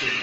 Sino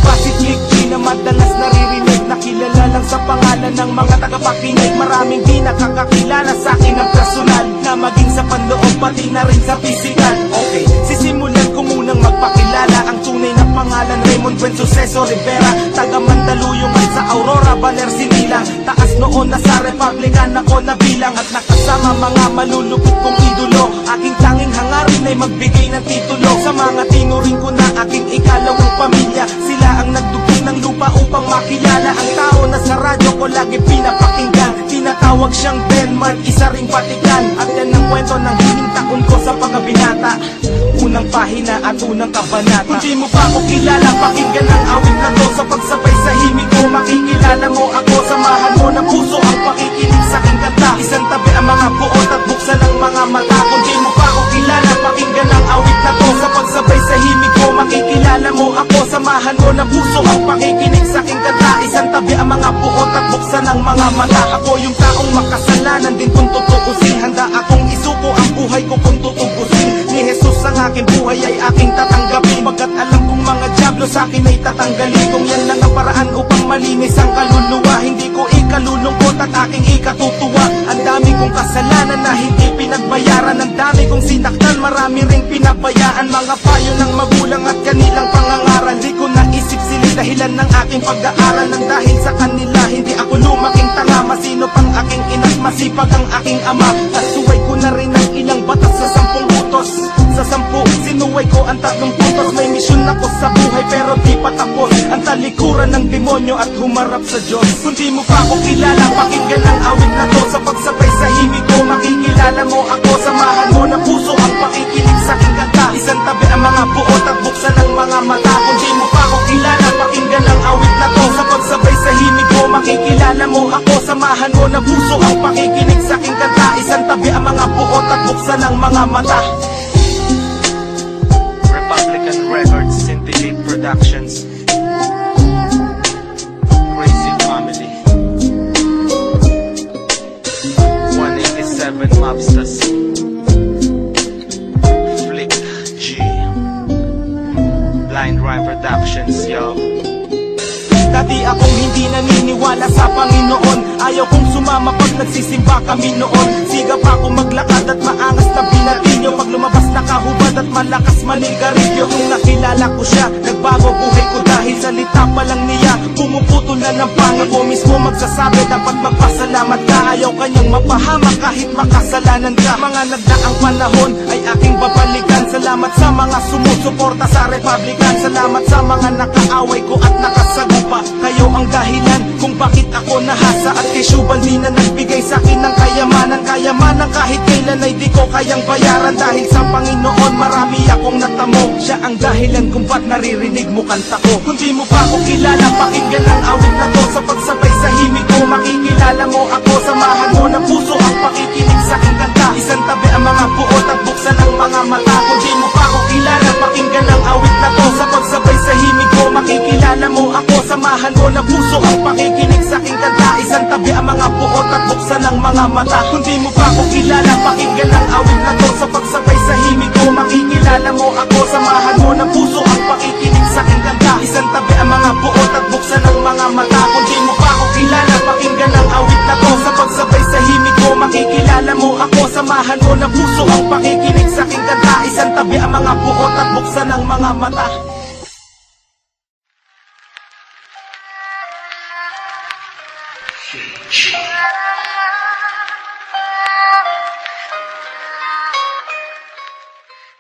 ba si Click G na madalas naririnig? Nakilala lang sa pangalan ng mga tagapakinig. Maraming di nakakakilala sa akin ng personal, na maging sa panloob pati na rin sa physical. Okay, sisimulan ko munang magpakilala. Ang tunay na pangalan Raymond Buen Suceso Rivera, taga Mandaluyong sa Aurora, Baler, Sinilang. Taas noon na sa Republican ako nabilang, at nakasama mga malulupit kong idolo. Aking tanging hangarin ay magbigay ng titulo sa mga tinuring ko na aking ikalawang pamilya. Sila ang nagdugtong ng lupa upang makilala ang tao na sa radyo ko lagi pinapakinggan. Tinatawag siyang Denmark, isa ring Vatican. At yan ang kwento ng hiling taon ko sa pagkabinata, unang pahina at unang kabanata. Kung di mo pa ako kilala, pakinggan ang awit na to. Sa pagsabay sa himig ko, makikilala mo ako. Samahan mo ng puso ang pakikinig sa aking kanta. Isang tabi ang mga buot at buksan ang mga mata. Kung di mo pa ako kilala, pakinggan ang awit na to. Sa pagsabay sa himig ko, makikilala mo ako. Samahan mo ng puso ang pakikinig sa aking kanta. Isang tabi ang mga buot at buksan ang mga mata. Ako yung taong makasalanan din kung tutuusin. Handa akong isuko ang buhay ko kung tutubusin. Ni Jesus ang aking buhay ay aking tatanggapin, pagkat alam kong mga diablo sa akin ay tatanggalin. Kung yan lang ang paraan upang malinis ang kaluluwa, hindi ko ikalulungkot at aking ikatutuwa. Ang dami kong kasalanan na hindi pinagbayaran, ang dami kong sinaktan, marami ring pinabayaan. Mga payo ng magulang at kanilang pangangaral, di ko naisip sila dahilan ng aking pag-aaral. Nang dahil sa kanila, hindi ako lumaking tanga. Masino pang aking ina't masipag ang aking ama. Nasuway ko na rin ang ilang batas sa 10 utos. Sa 10, sinuway ko ang 3 puntos. May misyon ako sa buhay pero di pa tapos ang talikuran ng demonyo at humarap sa Diyos. Kung di mo pa ako kilala, pakinggan ang awit na to. Sa pagsabay sa himig ko, makikilala mo ako. Samahan mo ng puso ang pakikinig sa aking kanta. Isang tabi ang mga buot at buksan ang mga mata. Kung di mo pa ako kilala, pakinggan ang awit na to. Sa pagsabay sa himig ko, makikilala mo ako. Samahan mo ng puso ang pakikinig sa aking kanta. Isang tabi ang mga buot at buksan ang mga mata. Republican Records, Syndicate Productions, Crazy Family, 187 Mobsters, Flick G, Blind Rhyme Productions, yo. Dati akong hindi naniniwala sa Panginoon, ayaw kong sumama pag nagsisimba kami noon. Sigap ako maglakad at maangas na binatilyo, pag lumabas nakahubad at malakas manigarilyo. Nung nakilala ko siya, nagbago buhay ko dahil salita pa lang niya pumuputol na ng pangil. Ako mismo magsasabi dapat magpasalamat ka. Ayaw kanyang mapahamak kahit makasalanan ka. Mga nagdaang panahon ay aking babalikan. Salamat sa mga sumusuporta sa Republican. Salamat sa mga nakaaway ko at nakasagupa. Kayo ang dahilan kung bakit ako nahasa, at kay Shubal di na nagbigay sa akin ng kayamanan. Kayamanan kahit kailan ay di ko kayang bayaran. Dahil sa Panginoon marami akong natamo. Siya ang dahilan kung ba't naririnig mo kanta ko. Kung di mo pa ako kilala, pakinggan ang awit na to. Sa pagsabay sa himig ko, makikilala mo ako. Samahan mo ng puso ang pakikinig sa aking kanta. Isang tabi ang mga buot at buksan ang mga mata. Kung di mo pa ako kilala, pakinggan ang awit na to. Sa pagsabay sa himig ko, makikilala mo ako. Samahan mo ng puso ang pakikinig sa aking kanta. Isang tabi ang mga buot at buksan ang mga mata. Kung di mo pa ako kilala, pakinggan ang awit na to. Sa pagsabay sa himig ko, makikilala mo ako. Samahan mo ng puso ang pakikinig sa aking kanta. Isang tabi ang mga buot at buksan ang mga mata. Kung di mo pa ako kilala, pakinggan ang awit na to. Sa pagsabay sa himig ko, makikilala mo ako. Samahan mo ng puso ang pakikinig sa aking kanta. Isang tabi ang mga buot at buksan ang mga mata.